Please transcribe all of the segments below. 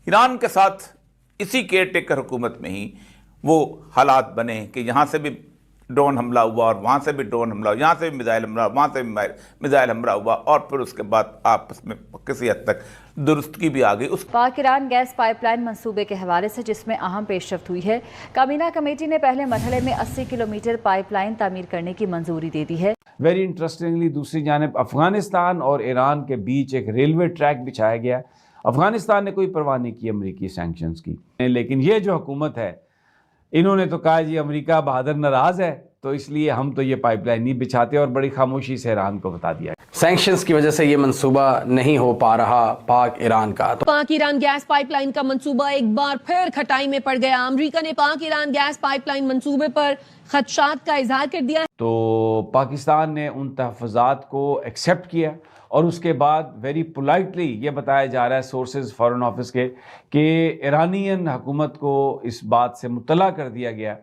ایران کے ساتھ اسی کیئر ٹیکر حکومت میں ہی وہ حالات بنے کہ یہاں سے بھی ڈرون حملہ ہوا اور وہاں سے بھی ڈرون حملہ ہوا، یہاں سے بھی میزائل حملہ ہوا، وہاں سے بھی میزائل حملہ ہوا، اور پھر اس کے بعد آپس میں کسی حد تک درستگی بھی آ گئی۔ پاک ایران گیس پائپ لائن منصوبے کے حوالے سے جس میں اہم پیش رفت ہوئی ہے، کابینہ کمیٹی نے پہلے مرحلے میں 80 کلومیٹر پائپ لائن تعمیر کرنے کی منظوری دے دی ہے۔ ویری انٹرسٹنگلی دوسری جانب افغانستان اور ایران کے بیچ ایک ریلوے ٹریک بچھایا گیا۔ افغانستان نے کوئی پرواہ نہیں کی امریکی سینکشنز کی، لیکن یہ جو حکومت ہے انہوں نے تو کہا جی امریکہ بہادر ناراض ہے تو اس لیے ہم تو یہ پائپ لائن نہیں بچھاتے، اور بڑی خاموشی سے ایران کو بتا دیا۔ سینکشنز کی وجہ سے یہ منصوبہ نہیں ہو پا رہا پاک ایران کا۔ پاک ایران گیس پائپ لائن کا منصوبہ ایک بار پھر کھٹائی میں پڑ گیا۔ امریکہ نے پاک ایران گیس پائپ لائن منصوبے پر خدشات کا اظہار کر دیا۔ تو پاکستان نے ان تحفظات کو ایکسیپٹ کیا، اور اس کے بعد ویری پولائٹلی یہ بتایا جا رہا ہے سورسز فارن آفس کے کہ ایرانین حکومت کو اس بات سے مطلع کر دیا گیا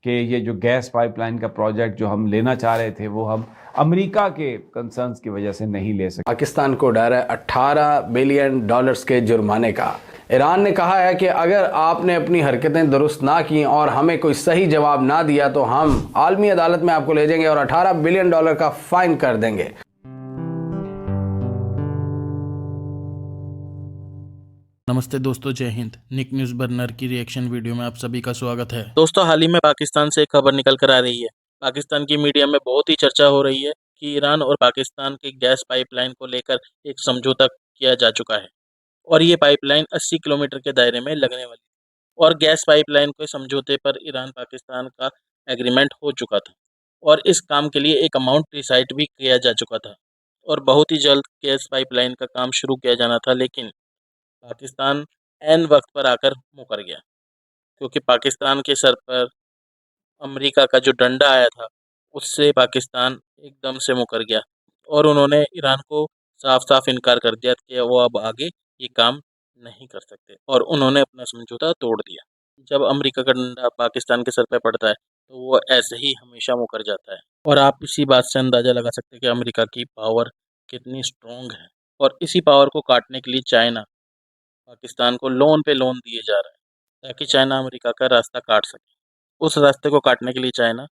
کہ یہ جو گیس پائپ لائن کا پروجیکٹ جو ہم لینا چاہ رہے تھے وہ ہم امریکہ کے کنسرنز کی وجہ سے نہیں لے سکتے۔ پاکستان کو ڈر ہے $18 بلین کے جرمانے کا۔ ایران نے کہا ہے کہ اگر آپ نے اپنی حرکتیں درست نہ کی اور ہمیں کوئی صحیح جواب نہ دیا تو ہم عالمی عدالت میں آپ کو لے جائیں گے اور $18 بلین کا فائن کر دیں گے۔ نمستے دوستو، جے ہند۔ نک نیوز برنر کی ریئیکشن ویڈیو میں آپ سبھی کا سواگت ہے۔ دوستو، حال ہی میں پاکستان سے ایک خبر نکل کر آ رہی ہے۔ پاکستان کی میڈیا میں بہت ہی چرچا ہو رہی ہے کہ ایران اور پاکستان کے گیس پائپ لائن کو لے کر ایک سمجھوتہ کیا جا چکا ہے، اور یہ پائپ لائن 80 کلومیٹر کے دائرے میں لگنے والی ہے، اور گیس پائپ لائن کے سمجھوتے پر ایران پاکستان کا ایگریمنٹ ہو چکا تھا، اور اس کام کے لیے ایک اماؤنٹ ڈیسائیڈ بھی کیا جا چکا تھا، اور بہت ہی جلد گیس پائپ لائن کا کام شروع کیا جانا تھا۔ لیکن پاکستان عین وقت پر آ کر مکر گیا، کیونکہ پاکستان کے سر پر امریکہ کا جو ڈنڈا آیا تھا اس سے پاکستان ایک دم سے مکر گیا، اور انہوں نے ایران کو صاف صاف انکار کر دیا کہ وہ اب آگے یہ کام نہیں کر سکتے، اور انہوں نے اپنا سمجھوتہ توڑ دیا۔ جب امریکہ کا ڈنڈا پاکستان کے سر پہ پڑتا ہے تو وہ ایسے ہی ہمیشہ مکر جاتا ہے، اور آپ اسی بات سے اندازہ لگا سکتے ہیں کہ امریکہ کی پاور کتنی اسٹرانگ ہے، اور اسی پاور کو کاٹنے کے لیے چائنا پاکستان کو لون پہ لون دیے جا رہا ہے تاکہ چائنا امریکہ کا راستہ کاٹ سکے۔ اس راستے کو کاٹنے کے لیے چائنا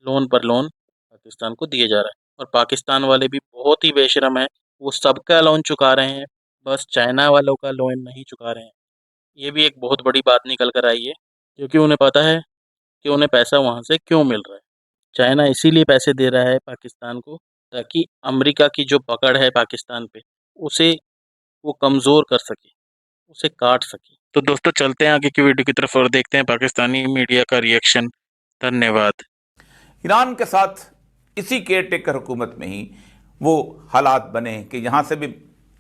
لون پر لون پاکستان کو دیے جا رہا ہے، اور پاکستان والے بھی بہت ہی بے شرم ہیں، وہ سب کا لون چکا رہے ہیں، بس چائنا والوں کا لون نہیں چکا رہے ہیں۔ یہ بھی ایک بہت بڑی بات نکل کر آئی ہے، کیونکہ انہیں پتہ ہے کہ انہیں پیسہ وہاں سے کیوں مل رہا ہے۔ چائنا اسی لیے پیسے دے رہا ہے پاکستان کو تاکہ امریکہ کی جو پکڑ ہے پاکستان پہ اسے وہ کمزور کر سکے، اسے کاٹ سکے۔ تو دوستو چلتے ہیں آگے کی ویڈیو کی طرف اور دیکھتے ہیں پاکستانی میڈیا کا ریئیکشن۔ دھنیہ واد۔ ایران کے ساتھ اسی کیئر ٹیکر حکومت میں ہی وہ حالات بنے کہ یہاں سے بھی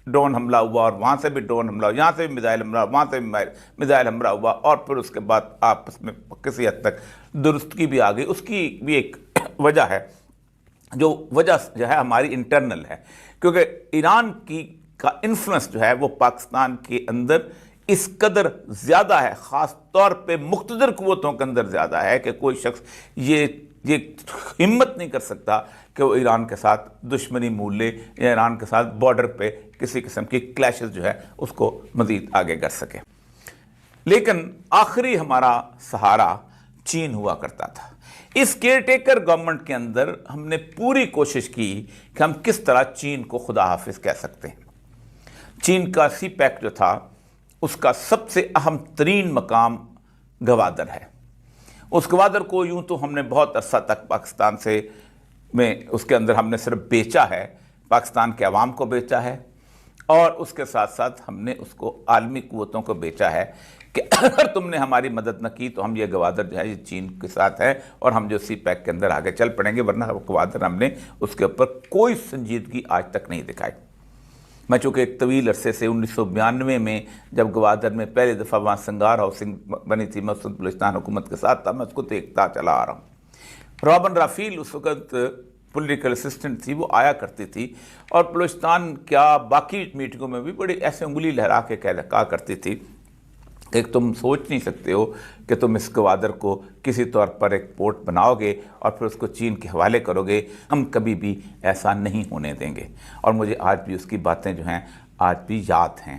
ڈرون حملہ ہوا اور وہاں سے بھی ڈرون حملہ ہوا، یہاں سے بھی میزائل حملہ ہوا، وہاں سے بھی میزائل حملہ ہوا، اور پھر اس کے بعد آپس میں کسی حد تک درستگی بھی آ گئی۔ اس کی بھی ایک وجہ ہے، جو وجہ جو ہے ہماری انٹرنل ہے، کیونکہ ایران کا انفلوئنس جو ہے وہ پاکستان کے اندر اس قدر زیادہ ہے، خاص طور پہ مقتدر قوتوں کے اندر زیادہ ہے کہ کوئی شخص یہ ہمت نہیں کر سکتا کہ وہ ایران کے ساتھ دشمنی مول لے یا ایران کے ساتھ بارڈر پہ کسی قسم کی کلیشز جو ہے اس کو مزید آگے کر سکے۔ لیکن آخری ہمارا سہارا چین ہوا کرتا تھا۔ اس کیئر ٹیکر گورنمنٹ کے اندر ہم نے پوری کوشش کی کہ ہم کس طرح چین کو خدا حافظ کہہ سکتے ہیں۔ چین کا سی پیک جو تھا اس کا سب سے اہم ترین مقام گوادر ہے۔ اس گوادر کو یوں تو ہم نے بہت عرصہ تک پاکستان سے اس کے اندر ہم نے صرف بیچا ہے، پاکستان کے عوام کو بیچا ہے، اور اس کے ساتھ ساتھ ہم نے اس کو عالمی قوتوں کو بیچا ہے کہ اگر تم نے ہماری مدد نہ کی تو ہم یہ گوادر جو ہے یہ چین کے ساتھ ہے اور ہم جو سی پیک کے اندر آگے چل پڑیں گے، ورنہ گوادر ہم نے اس کے اوپر کوئی سنجیدگی آج تک نہیں دکھائی۔ میں چونکہ ایک طویل عرصے سے 1992 میں جب گوادر میں پہلی دفعہ وہاں سنگار ہاؤسنگ بنی تھی، میں بلوچستان حکومت کے ساتھ تھا، میں اس کو دیکھتا چلا آ رہا ہوں۔ رابن رافیل اس وقت پولیٹیکل اسسٹنٹ تھی، وہ آیا کرتی تھی اور بلوچستان کیا باقی میٹنگوں میں بھی بڑی ایسے انگلی لہرا کے کہا کرتی تھی کہ تم سوچ نہیں سکتے ہو کہ تم اس گوادر کو کسی طور پر ایک پورٹ بناؤ گے اور پھر اس کو چین کے حوالے کرو گے، ہم کبھی بھی ایسا نہیں ہونے دیں گے۔ اور مجھے آج بھی اس کی باتیں جو ہیں آج بھی یاد ہیں۔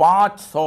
500